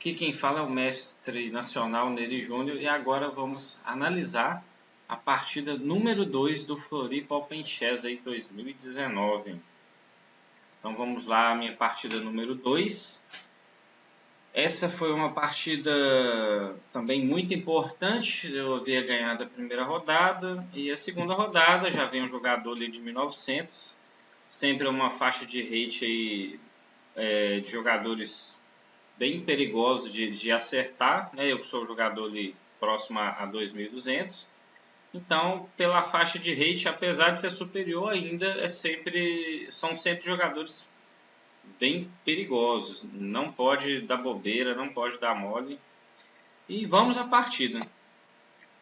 Aqui quem fala é o mestre nacional Neri Júnior e agora vamos analisar a partida número 2 do Floripa Open Chess aí 2019. Então vamos lá, a minha partida número 2. Essa foi uma partida também muito importante. Eu havia ganhado a primeira rodada e a segunda rodada já vem um jogador ali de 1900. Sempre uma faixa de rate aí, de jogadores bem perigosos de acertar, né? Eu sou um jogador ali próximo a 2.200. Então, pela faixa de rate, apesar de ser superior, ainda são sempre jogadores bem perigosos. Não pode dar bobeira, não pode dar mole. E vamos à partida.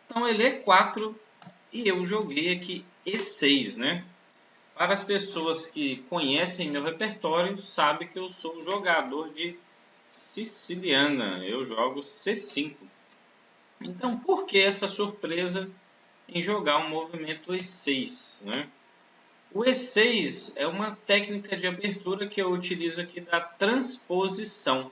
Então, ele é 4 e eu joguei aqui E6, né? Para as pessoas que conhecem meu repertório, sabem que eu sou um jogador de siciliana. Eu jogo C5. Então, por que essa surpresa em jogar um movimento E6, né? O E6 é uma técnica de abertura que eu utilizo aqui da transposição.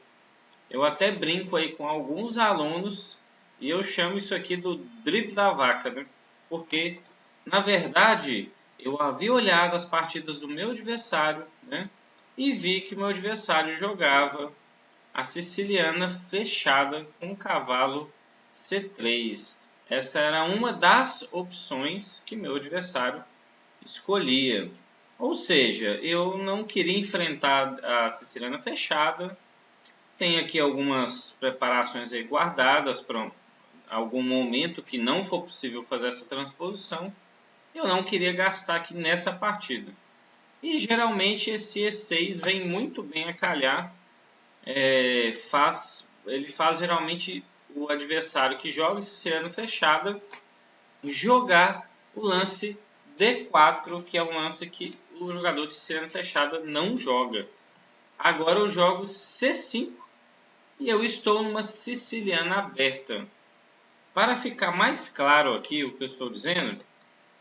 Eu até brinco aí com alguns alunos e eu chamo isso aqui do drible da vaca, né? Porque, na verdade, eu havia olhado as partidas do meu adversário, né? E vi que meu adversário jogava a siciliana fechada com o cavalo C3. Essa era uma das opções que meu adversário escolhia. Ou seja, eu não queria enfrentar a siciliana fechada. Tem aqui algumas preparações aí guardadas para algum momento que não for possível fazer essa transposição. Eu não queria gastar aqui nessa partida. E geralmente esse E6 vem muito bem a calhar. Ele faz geralmente o adversário que joga siciliana fechada jogar o lance D4, que é um lance que o jogador de siciliana fechada não joga. Agora eu jogo C5 e eu estou numa siciliana aberta. Para ficar mais claro aqui o que eu estou dizendo,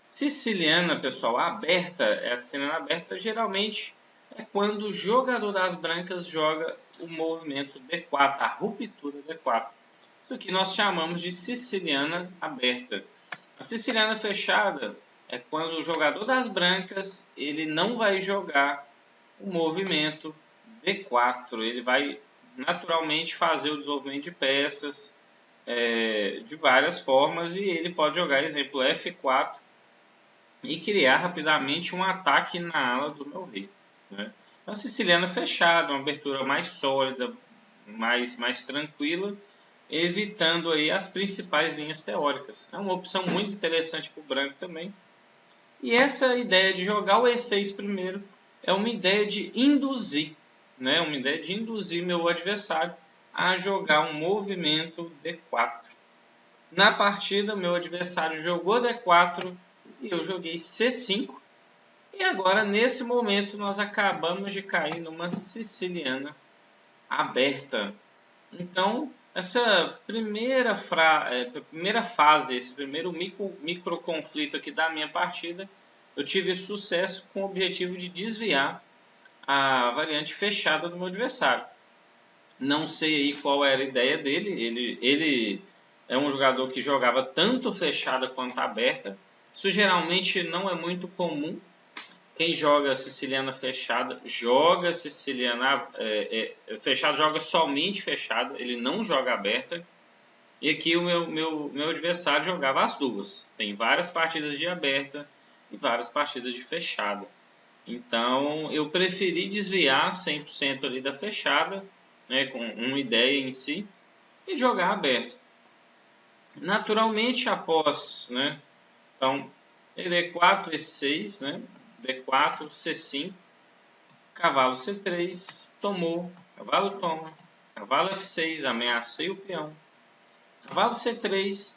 siciliana, pessoal, aberta, a siciliana aberta geralmente é quando o jogador das brancas joga o movimento D4, a ruptura D4. Isso que nós chamamos de siciliana aberta. A siciliana fechada é quando o jogador das brancas ele não vai jogar o movimento D4. Ele vai naturalmente fazer o desenvolvimento de peças de várias formas e ele pode jogar, exemplo, F4 e criar rapidamente um ataque na ala do meu rei, né? Então, a siciliana fechada, uma abertura mais sólida, mais tranquila, evitando aí as principais linhas teóricas. É uma opção muito interessante para o branco também. E essa ideia de jogar o E6 primeiro é uma ideia de induzir, né? Uma ideia de induzir meu adversário a jogar um movimento D4. Na partida, meu adversário jogou D4 e eu joguei C5. E agora, nesse momento, nós acabamos de cair numa siciliana aberta. Então, essa primeira fase, esse primeiro micro conflito aqui da minha partida, eu tive sucesso com o objetivo de desviar a variante fechada do meu adversário. Não sei aí qual era a ideia dele. Ele é um jogador que jogava tanto fechada quanto aberta. Isso geralmente não é muito comum. Quem joga siciliana fechada, joga siciliana fechada, joga somente fechada, ele não joga aberta. E aqui o meu adversário jogava as duas. Tem várias partidas de aberta e várias partidas de fechada. Então eu preferi desviar 100% ali da fechada, né, com uma ideia em si, e jogar aberto. Naturalmente, após, né, então, D4, E6, né, D4, C5, cavalo C3, tomou, cavalo toma, cavalo F6, ameacei o peão, cavalo C3,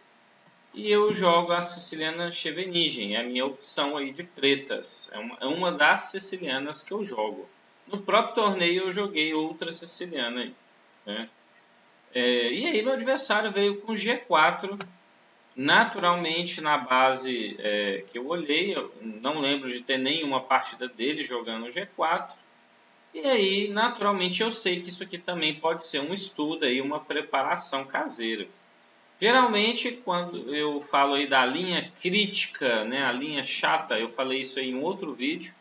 e eu jogo a siciliana Scheveningen, é a minha opção aí de pretas, é uma das sicilianas que eu jogo. No próprio torneio eu joguei outra siciliana aí, né? E aí meu adversário veio com G4, naturalmente na base que eu olhei, eu não lembro de ter nenhuma partida dele jogando G4. E aí, naturalmente, eu sei que isso aqui também pode ser um estudo aí, uma preparação caseira. Geralmente, quando eu falo aí da linha crítica, né, a linha chata, eu falei isso aí em outro vídeo,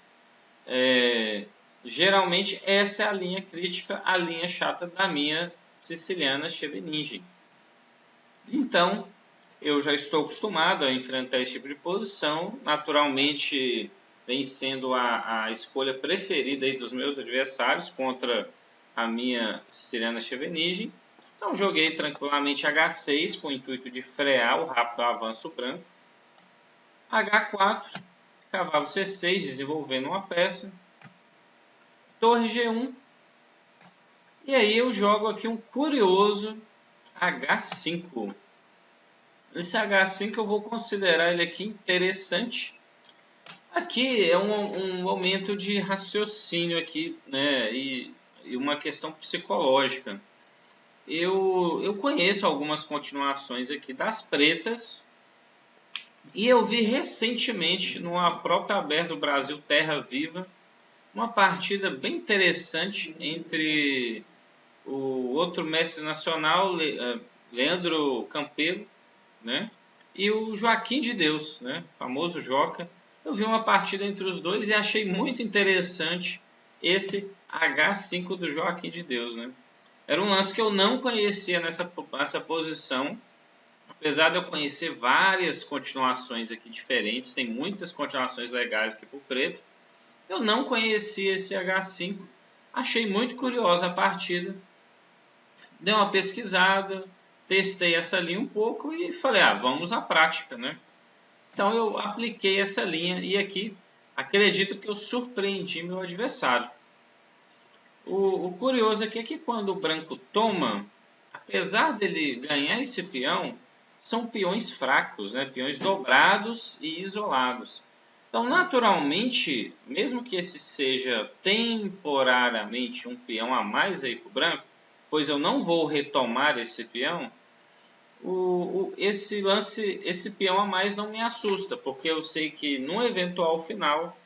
geralmente essa é a linha crítica, a linha chata da minha siciliana Scheveningen. Então, eu já estou acostumado a enfrentar esse tipo de posição, naturalmente vem sendo a escolha preferida aí dos meus adversários contra a minha siciliana Scheveningen. Então joguei tranquilamente H6 com o intuito de frear o rápido avanço branco. H4, cavalo C6 desenvolvendo uma peça. Torre G1. E aí eu jogo aqui um curioso H5. Esse H5 eu vou considerar ele aqui interessante. Aqui é um momento de raciocínio aqui, né? E uma questão psicológica. Eu conheço algumas continuações aqui das pretas e eu vi recentemente numa própria aberta do Brasil Terra Viva uma partida bem interessante entre o outro mestre nacional, Leandro Campelo, né, e o Joaquim de Deus, né, famoso Joca. Eu vi uma partida entre os dois e achei muito interessante esse H5 do Joaquim de Deus, né. Era um lance que eu não conhecia nessa posição, apesar de eu conhecer várias continuações aqui diferentes, tem muitas continuações legais aqui por preto, eu não conhecia esse H5, achei muito curiosa a partida, dei uma pesquisada, testei essa linha um pouco e falei, vamos à prática, né? Então eu apliquei essa linha e aqui acredito que eu surpreendi meu adversário. O curioso aqui é que quando o branco toma, apesar dele ganhar esse peão, são peões fracos, né? Peões dobrados e isolados. Então, naturalmente, mesmo que esse seja temporariamente um peão a mais aí para o branco, pois eu não vou retomar esse peão, esse peão a mais não me assusta, porque eu sei que no eventual final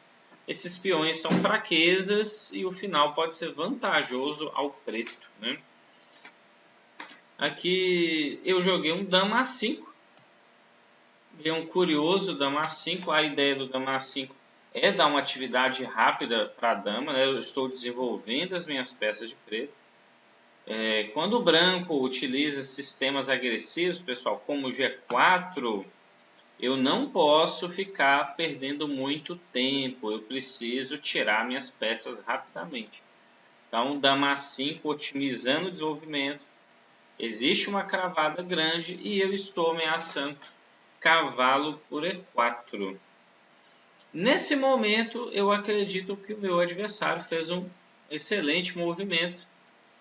esses peões são fraquezas e o final pode ser vantajoso ao preto, né? Aqui eu joguei um dama A5, é um curioso dama A5. A ideia do dama A5 é dar uma atividade rápida para a dama, né? Eu estou desenvolvendo as minhas peças de preto. Quando o branco utiliza sistemas agressivos, pessoal, como o G4, eu não posso ficar perdendo muito tempo, eu preciso tirar minhas peças rapidamente. Então, dama A5 otimizando o desenvolvimento, existe uma cravada grande e eu estou ameaçando cavalo por E4. Nesse momento, eu acredito que o meu adversário fez um excelente movimento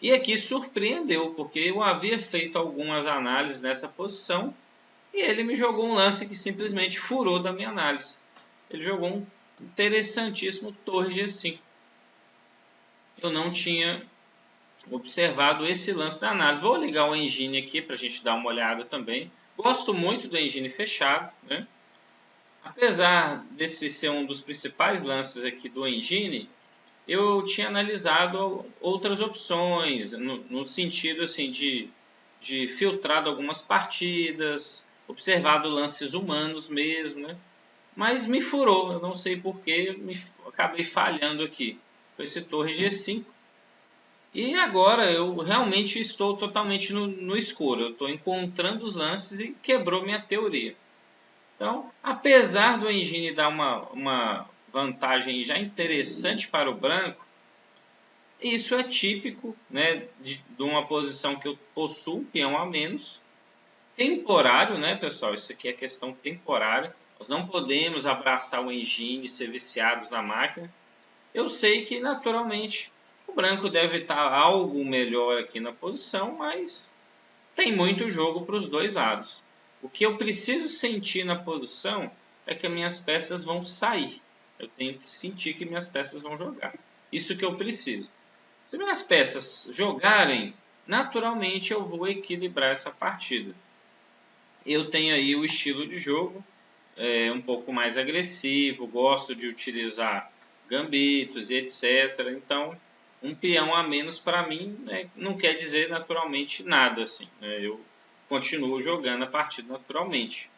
e aqui surpreendeu, porque eu havia feito algumas análises nessa posição e ele me jogou um lance que simplesmente furou da minha análise. Ele jogou um interessantíssimo torre G5. Eu não tinha observado esse lance da análise. Vou ligar o engine aqui para a gente dar uma olhada também. Gosto muito do engine fechado, né? Apesar desse ser um dos principais lances aqui do engine, eu tinha analisado outras opções, no sentido assim, de filtrado algumas partidas, observado lances humanos mesmo, né? Mas me furou, eu não sei porquê, acabei falhando aqui. Foi esse torre G5. E agora eu realmente estou totalmente no escuro. Eu estou encontrando os lances e quebrou minha teoria. Então, apesar do engine dar uma vantagem já interessante para o branco, isso é típico, né, de uma posição que eu possuo um peão a menos. Temporário, né, pessoal? Isso aqui é questão temporária. Nós não podemos abraçar o engine e ser viciados na máquina. Eu sei que, naturalmente, o branco deve estar algo melhor aqui na posição, mas tem muito jogo para os dois lados. O que eu preciso sentir na posição é que minhas peças vão sair. Eu tenho que sentir que minhas peças vão jogar. Isso que eu preciso. Se minhas peças jogarem, naturalmente eu vou equilibrar essa partida. Eu tenho aí o estilo de jogo um pouco mais agressivo, gosto de utilizar gambitos e etc. Então, Um peão a menos para mim, né, não quer dizer naturalmente nada, assim, né? Eu continuo jogando a partida naturalmente.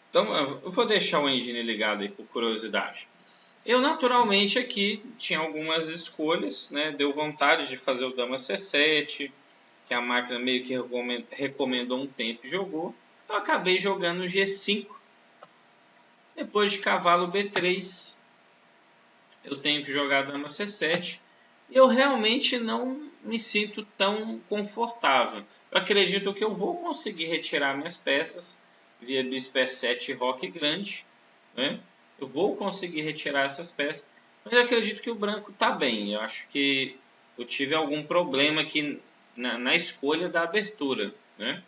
Então eu vou deixar o engine ligado aí por curiosidade. Eu naturalmente aqui tinha algumas escolhas, né? Deu vontade de fazer o dama C7, que a máquina meio que recomendou um tempo e jogou. Eu acabei jogando G5. Depois de cavalo B3, eu tenho que jogar dama C7. E eu realmente não me sinto tão confortável. Eu acredito que eu vou conseguir retirar minhas peças via bispo E7 e roque grande, né? Eu vou conseguir retirar essas peças. Mas eu acredito que o branco está bem. Eu acho que eu tive algum problema aqui na escolha da abertura, né?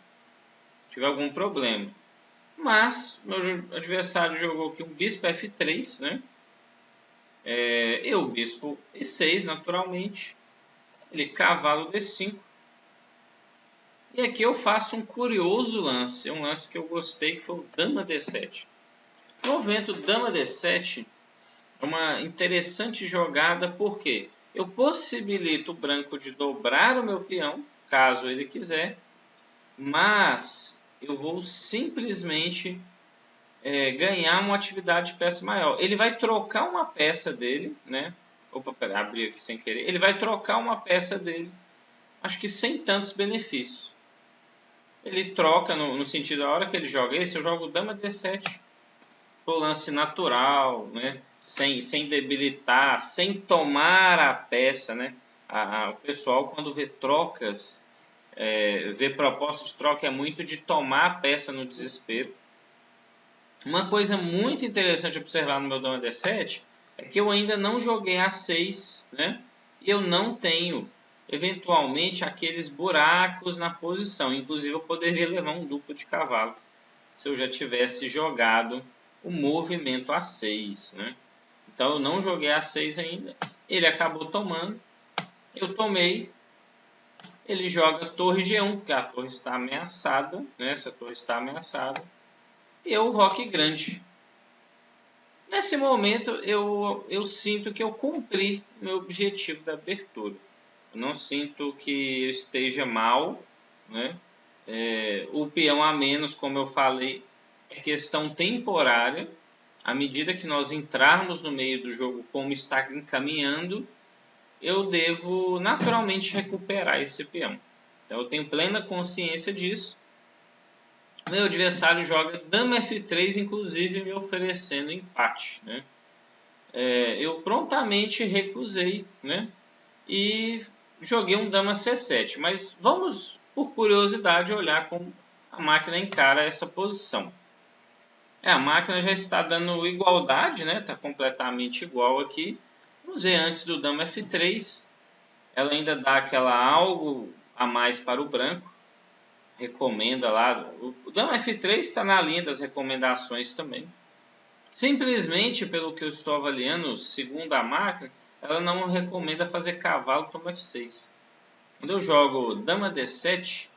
Tive algum problema. Mas meu adversário jogou aqui um bispo F3, né? Eu, bispo E6, naturalmente. Ele cavalo D5. E aqui eu faço um curioso lance. Um lance que eu gostei, que foi o dama D7. O movimento dama D7 é uma interessante jogada, porque eu possibilito o branco de dobrar o meu peão, caso ele quiser, mas eu vou simplesmente ganhar uma atividade de peça maior. Ele vai trocar uma peça dele, né? Opa, peraí, abri aqui sem querer. Ele vai trocar uma peça dele, acho que sem tantos benefícios. Ele troca no sentido, a hora que ele joga esse, eu jogo dama D7 pro lance natural, né? Sem debilitar, sem tomar a peça, né? O pessoal, quando vê trocas, vê proposta de troca, é muito de tomar a peça no desespero. Uma coisa muito interessante observar no meu dama D7 é que eu ainda não joguei A6, né? E eu não tenho, eventualmente, aqueles buracos na posição. Inclusive, eu poderia levar um duplo de cavalo se eu já tivesse jogado o movimento A6, né? Então, eu não joguei A6 ainda. Ele acabou tomando. Eu tomei. Ele joga torre G1, porque a torre está ameaçada, né? Essa torre está ameaçada. E eu roque grande. Nesse momento, eu sinto que eu cumpri meu objetivo da abertura. Eu não sinto que eu esteja mal, né? O peão a menos, como eu falei, é questão temporária. À medida que nós entrarmos no meio do jogo, como está encaminhando, eu devo naturalmente recuperar esse peão. Então, eu tenho plena consciência disso. Meu adversário joga dama F3, inclusive me oferecendo empate, né? Eu prontamente recusei, né? E joguei um dama C7. Mas vamos, por curiosidade, olhar como a máquina encara essa posição. A máquina já está dando igualdade, né? Está completamente igual aqui. Vamos ver antes do dama F3. Ela ainda dá aquela algo a mais para o branco. Recomenda lá. O dama F3 está na linha das recomendações também. Simplesmente, pelo que eu estou avaliando, segundo a máquina, ela não recomenda fazer cavalo toma F6. Quando eu jogo dama D7,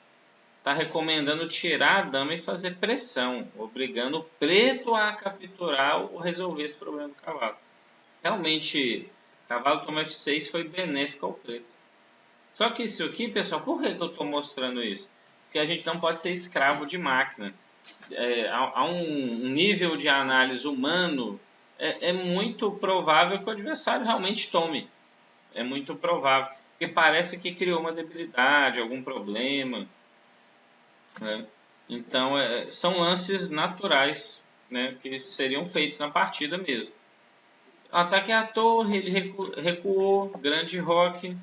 está recomendando tirar a dama e fazer pressão, obrigando o preto a capturar ou resolver esse problema do cavalo. Realmente, cavalo toma F6 foi benéfico ao preto. Só que isso aqui, pessoal, por que eu estou mostrando isso? Porque a gente não pode ser escravo de máquina. Há um nível de análise humano, é muito provável que o adversário realmente tome. É muito provável. Porque parece que criou uma debilidade, algum problema, né? Então, são lances naturais, né, que seriam feitos na partida mesmo. Ataque à torre, ele recuou, grande roque.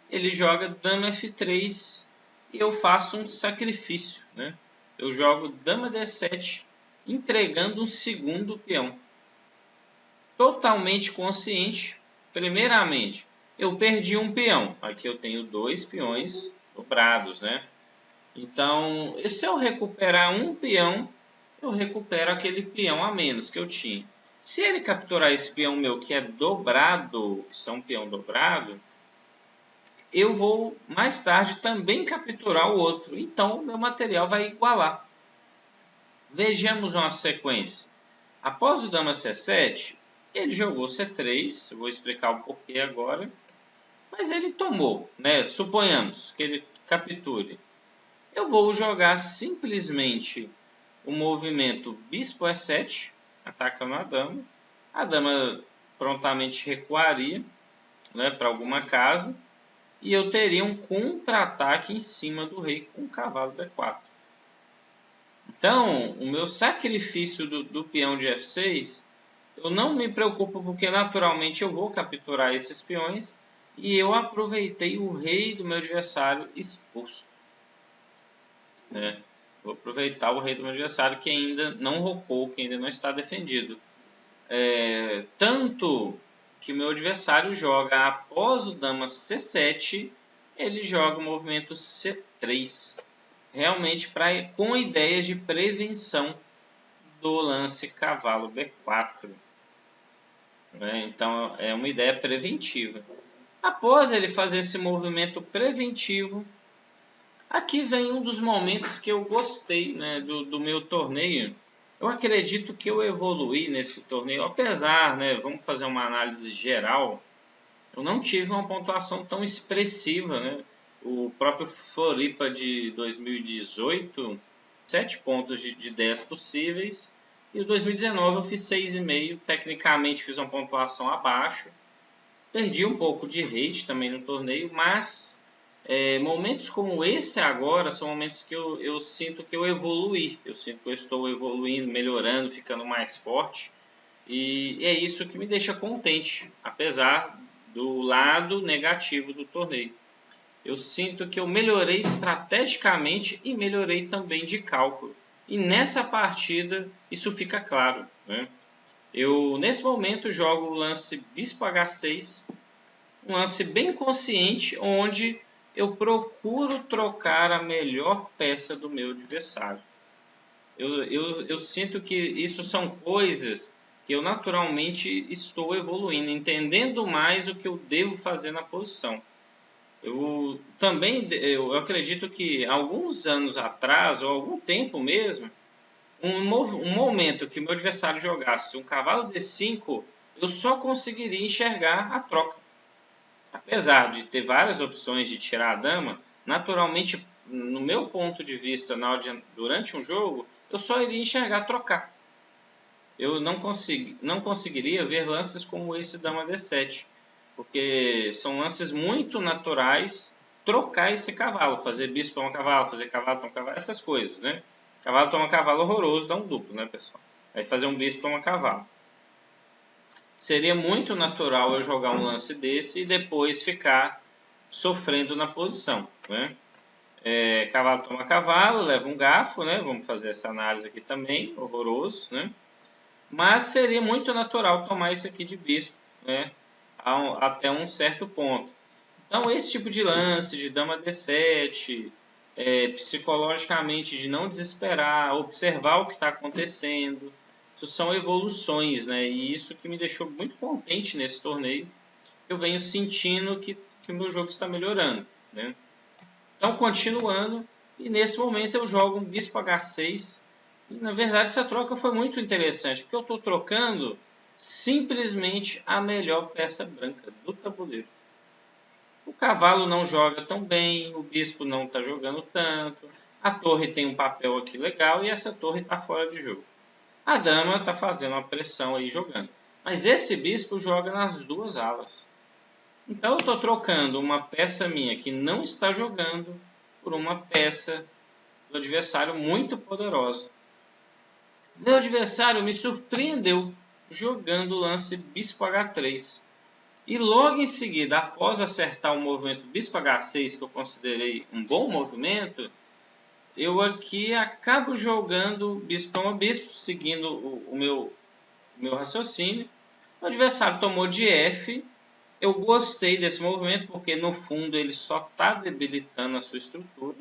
Ele joga dama F3 e eu faço um sacrifício, né? Eu jogo dama D7, entregando um segundo peão. Totalmente consciente. Primeiramente, eu perdi um peão. Aqui eu tenho 2 peões dobrados, né? Então, se eu recuperar um peão, eu recupero aquele peão a menos que eu tinha. Se ele capturar esse peão meu que é dobrado, isso é um peão dobrado, eu vou mais tarde também capturar o outro. Então, o meu material vai igualar. Vejamos uma sequência. Após o dama C7, ele jogou C3. Eu vou explicar o porquê agora. Mas ele tomou, né? Suponhamos que ele capture. Eu vou jogar simplesmente o movimento bispo E7, atacando a dama. A dama prontamente recuaria, né, para alguma casa. E eu teria um contra-ataque em cima do rei com o cavalo B4. Então, o meu sacrifício do peão de F6, eu não me preocupo porque naturalmente eu vou capturar esses peões e eu aproveitei o rei do meu adversário exposto. Né? Vou aproveitar o rei do meu adversário que ainda não rocou, que ainda não está defendido. Tanto que o meu adversário joga após o dama C7, ele joga o movimento C3. Realmente com ideias de prevenção do lance cavalo B4. Né? Então é uma ideia preventiva. Após ele fazer esse movimento preventivo, aqui vem um dos momentos que eu gostei, né, do meu torneio. Eu acredito que eu evoluí nesse torneio, apesar, né, vamos fazer uma análise geral, eu não tive uma pontuação tão expressiva. Né? O próprio Floripa de 2018, 7 pontos de 10 possíveis, e o 2019 eu fiz 6,5, tecnicamente fiz uma pontuação abaixo. Perdi um pouco de rate também no torneio, mas momentos como esse agora são momentos que eu sinto que eu evoluí. Eu sinto que eu estou evoluindo, melhorando, ficando mais forte. E é isso que me deixa contente, apesar do lado negativo do torneio. Eu sinto que eu melhorei estrategicamente e melhorei também de cálculo. E nessa partida isso fica claro. Né? Eu, nesse momento, jogo o lance bispo H6, um lance bem consciente, onde eu procuro trocar a melhor peça do meu adversário. Eu sinto que isso são coisas que eu naturalmente estou evoluindo, entendendo mais o que eu devo fazer na posição. Eu acredito que alguns anos atrás, ou algum tempo mesmo, um momento que o meu adversário jogasse um cavalo D5, eu só conseguiria enxergar a troca. Apesar de ter várias opções de tirar a dama, naturalmente, no meu ponto de vista, durante um jogo, eu só iria enxergar trocar. Eu não conseguiria ver lances como esse dama D7, porque são lances muito naturais. Trocar esse cavalo, fazer bispo toma cavalo, fazer cavalo toma cavalo, essas coisas, né? Cavalo toma cavalo horroroso, dá um duplo, né, pessoal? Aí fazer um bispo toma cavalo. Seria muito natural eu jogar um lance desse e depois ficar sofrendo na posição, né? Cavalo toma cavalo, leva um garfo, né? Vamos fazer essa análise aqui também, horroroso, né? Mas seria muito natural tomar isso aqui de bispo, né? Até um certo ponto. Então, esse tipo de lance de dama D7, psicologicamente de não desesperar, observar o que está acontecendo, isso são evoluções, né? E isso que me deixou muito contente nesse torneio. Eu venho sentindo que o meu jogo está melhorando, né? Então, continuando, e nesse momento eu jogo um bispo H6. E, na verdade, essa troca foi muito interessante, porque eu estou trocando simplesmente a melhor peça branca do tabuleiro. O cavalo não joga tão bem, o bispo não está jogando tanto, a torre tem um papel aqui legal e essa torre está fora de jogo. A dama está fazendo uma pressão aí jogando, mas esse bispo joga nas duas alas. Então eu estou trocando uma peça minha que não está jogando por uma peça do adversário muito poderosa. Meu adversário me surpreendeu jogando o lance bispo H3. E logo em seguida, após acertar o movimento bispo H6, que eu considerei um bom movimento, eu aqui acabo jogando bispo toma bispo, seguindo o meu raciocínio. O adversário tomou de F. Eu gostei desse movimento porque no fundo ele só está debilitando a sua estrutura.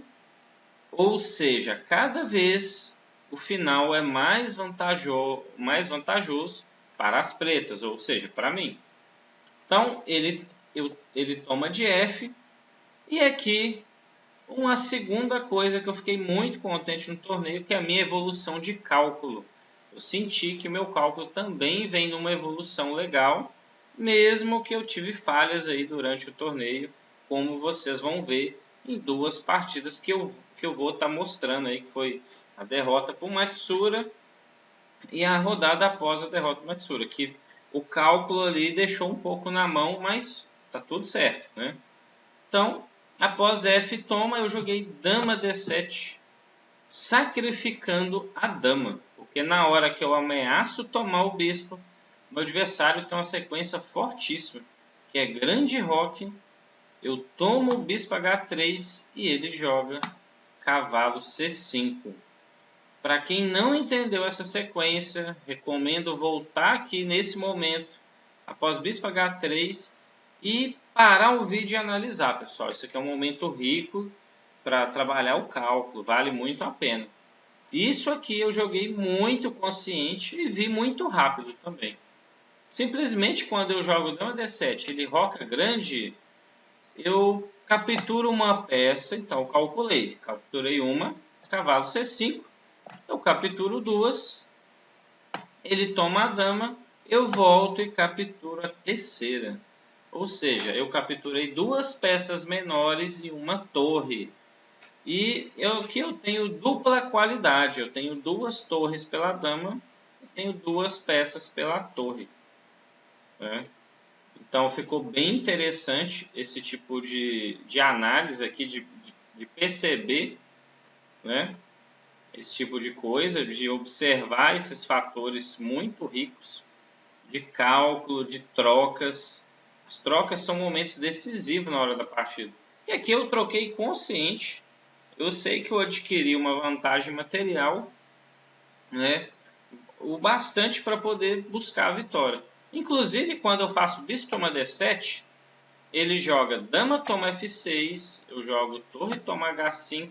Ou seja, cada vez o final é mais vantajoso para as pretas, ou seja, para mim. Então, ele toma de F. E aqui, uma segunda coisa que eu fiquei muito contente no torneio, que é a minha evolução de cálculo. Eu senti que meu cálculo também vem numa evolução legal. mesmo que eu tive falhas aí durante o torneio, como vocês vão ver em duas partidas que eu vou estar mostrando aí, que foi a derrota para o Matsura e a rodada após a derrota do Matsura, que o cálculo ali deixou um pouco na mão, mas tá tudo certo, né? Então, após F toma, eu joguei dama D7, sacrificando a dama, porque na hora que eu ameaço tomar o bispo, meu adversário tem uma sequência fortíssima, que é grande roque, eu tomo o bispo H3 e ele joga cavalo C5. Para quem não entendeu essa sequência, recomendo voltar aqui nesse momento, após bispo H3, e parar o vídeo e analisar, pessoal. Isso aqui é um momento rico para trabalhar o cálculo, vale muito a pena. Isso aqui eu joguei muito consciente e vi muito rápido também. Simplesmente quando eu jogo dama D7 ele roca grande, eu capturo uma peça, então calculei. Capturei uma, cavalo C5, eu capturo duas, ele toma a dama, eu volto e capturo a terceira. Ou seja, eu capturei duas peças menores e uma torre. E aqui eu tenho dupla qualidade, eu tenho duas torres pela dama e tenho duas peças pela torre. Né? Então ficou bem interessante esse tipo de análise aqui, de perceber, né? Esse tipo de coisa, de observar esses fatores muito ricos de cálculo, de trocas. As trocas são momentos decisivos na hora da partida. E aqui eu troquei consciente. Eu sei que eu adquiri uma vantagem material, né? O bastante para poder buscar a vitória. Inclusive, quando eu faço bispo toma D7, ele joga dama toma F6, eu jogo torre toma H5,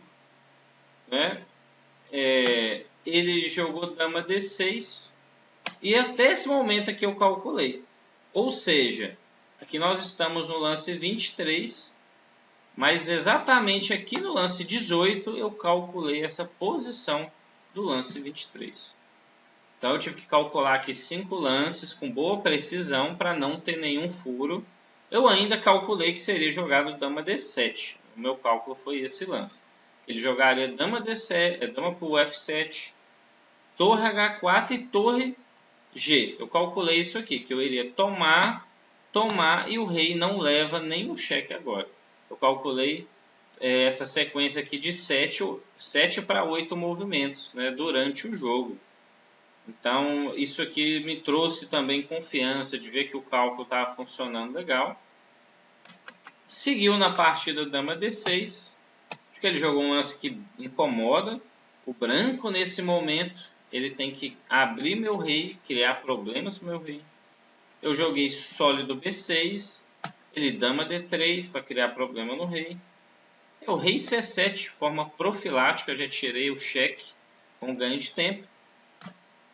né? Ele jogou dama D6 e até esse momento aqui eu calculei. Ou seja, aqui nós estamos no lance 23, mas exatamente aqui no lance 18 eu calculei essa posição do lance 23. Então eu tive que calcular aqui 5 lances com boa precisão para não ter nenhum furo. Eu ainda calculei que seria jogado dama D7. O meu cálculo foi esse lance. Ele jogaria dama D7, dama para o F7, torre H4 e torre G. Eu calculei isso aqui, que eu iria tomar e o rei não leva nem o cheque agora. Eu calculei essa sequência aqui de 7 para 8 movimentos, né, durante o jogo. Então, isso aqui me trouxe também confiança de ver que o cálculo estava funcionando legal. Seguiu na partida dama D6. Acho que ele jogou um lance que incomoda. O branco, nesse momento, ele tem que abrir meu rei, criar problemas para o meu rei. Eu joguei sólido B6. Ele dama D3 para criar problema no rei. O rei C7 de forma profilática, já tirei o cheque com ganho de tempo.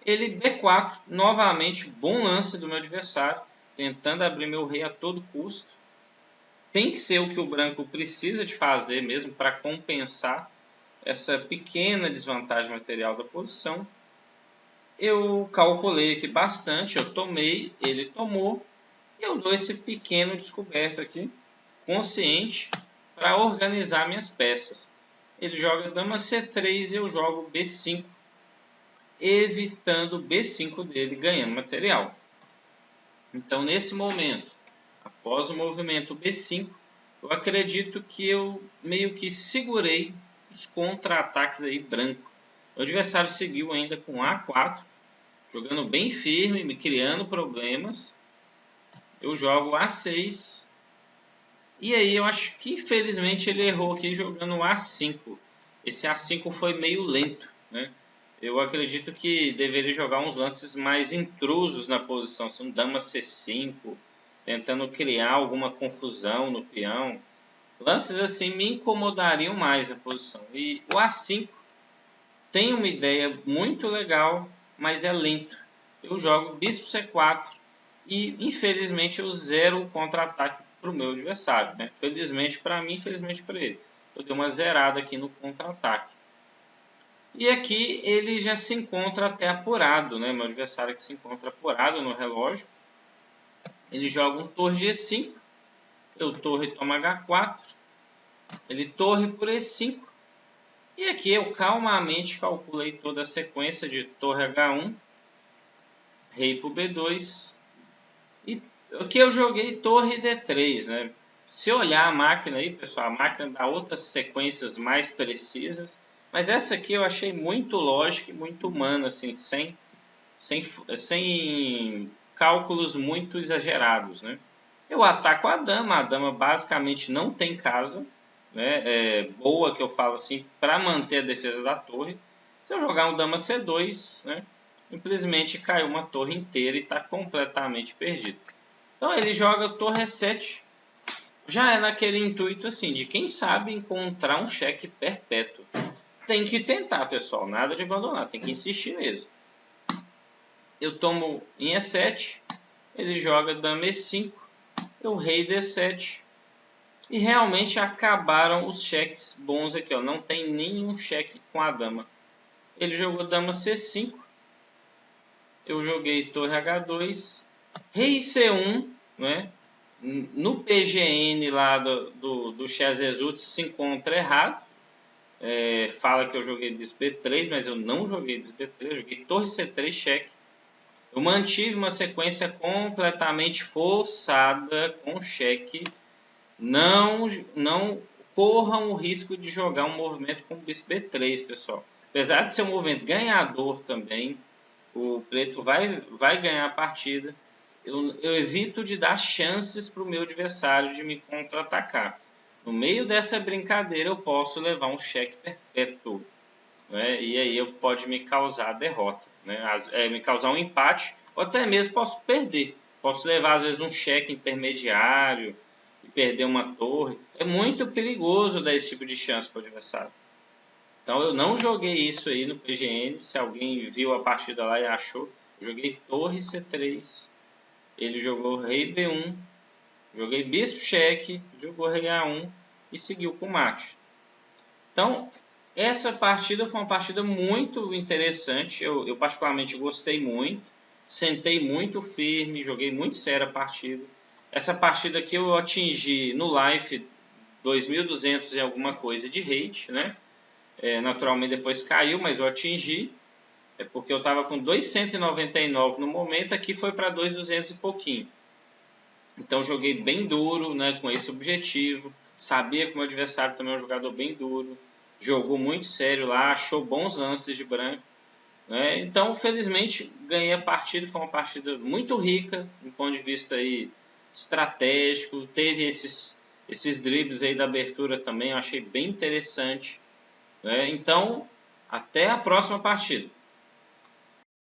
Ele B4, novamente, bom lance do meu adversário, tentando abrir meu rei a todo custo. Tem que ser o que o branco precisa de fazer mesmo para compensar essa pequena desvantagem material da posição. Eu calculei aqui bastante, eu tomei, ele tomou, e eu dou esse pequeno descoberto aqui, consciente, para organizar minhas peças. Ele joga dama C3 e eu jogo B5, evitando B5 dele, ganhando material. Então, nesse momento, após o movimento B5, eu acredito que eu meio que segurei os contra-ataques aí branco. O adversário seguiu ainda com A4, jogando bem firme, me criando problemas. Eu jogo A6. E aí eu acho que infelizmente ele errou aqui jogando A5. Esse A5 foi meio lento, né? Eu acredito que deveria jogar uns lances mais intrusos na posição, assim, um dama C5, tentando criar alguma confusão no peão. Lances assim me incomodariam mais na posição. E o A5 tem uma ideia muito legal, mas é lento. Eu jogo bispo C4 e infelizmente eu zero o contra-ataque para o meu adversário, né? Felizmente para mim, felizmente para ele. Eu dei uma zerada aqui no contra-ataque. E aqui ele já se encontra até apurado, né? Meu adversário que se encontra apurado no relógio. Ele joga um torre G5, eu torre toma H4, ele torre por E5, e aqui eu calmamente calculei toda a sequência de torre H1, rei para o B2, e aqui eu joguei torre D3, né? Se olhar a máquina aí, pessoal, a máquina dá outras sequências mais precisas, mas essa aqui eu achei muito lógica e muito humana, assim, sem cálculos muito exagerados, né? Eu ataco a dama basicamente não tem casa, né? Boa que eu falo assim, para manter a defesa da torre. Se eu jogar um dama C2, né? Simplesmente caiu uma torre inteira e está completamente perdido. Então ele joga torre E7, já é naquele intuito assim, de quem sabe encontrar um cheque perpétuo. Tem que tentar, pessoal, nada de abandonar, tem que insistir mesmo. Eu tomo em E7, ele joga dama E5, eu rei D7, e realmente acabaram os cheques bons aqui, ó. Não tem nenhum cheque com a dama. Ele jogou dama C5, eu joguei torre H2, rei C1, né? No PGN lá do Chazezut se encontra errado. Fala que eu joguei bispo B3, mas eu não joguei bispo B3, eu joguei torre C3 cheque. Eu mantive uma sequência completamente forçada com cheque. Não corram o risco de jogar um movimento com bispo B3, pessoal. Apesar de ser um movimento ganhador também, o preto vai ganhar a partida. Eu evito de dar chances para o meu adversário de me contra-atacar. No meio dessa brincadeira eu posso levar um cheque perpétuo, né? E aí pode me causar derrota, né? Me causar um empate, ou até mesmo posso perder. Posso levar às vezes um cheque intermediário e perder uma torre. É muito perigoso dar esse tipo de chance para o adversário. Então eu não joguei isso aí no PGN. Se alguém viu a partida lá e achou, joguei torre C3, ele jogou rei B1, joguei bispo cheque, jogou rei A1 e seguiu com mate. Então essa partida foi uma partida muito interessante. Eu particularmente gostei muito, sentei muito firme, joguei muito sério a partida. Essa partida aqui eu atingi no live 2.200 e alguma coisa de rate, né? Naturalmente depois caiu, mas eu atingi. Porque eu estava com 299 no momento, aqui foi para 2.200 e pouquinho. Então joguei bem duro, né, com esse objetivo. Sabia que o meu adversário também é um jogador bem duro. Jogou muito sério lá, achou bons lances de branco. Né? Então, felizmente, ganhei a partida. Foi uma partida muito rica, do ponto de vista aí estratégico. Teve esses dribles aí da abertura também, eu achei bem interessante. Né? Então, até a próxima partida.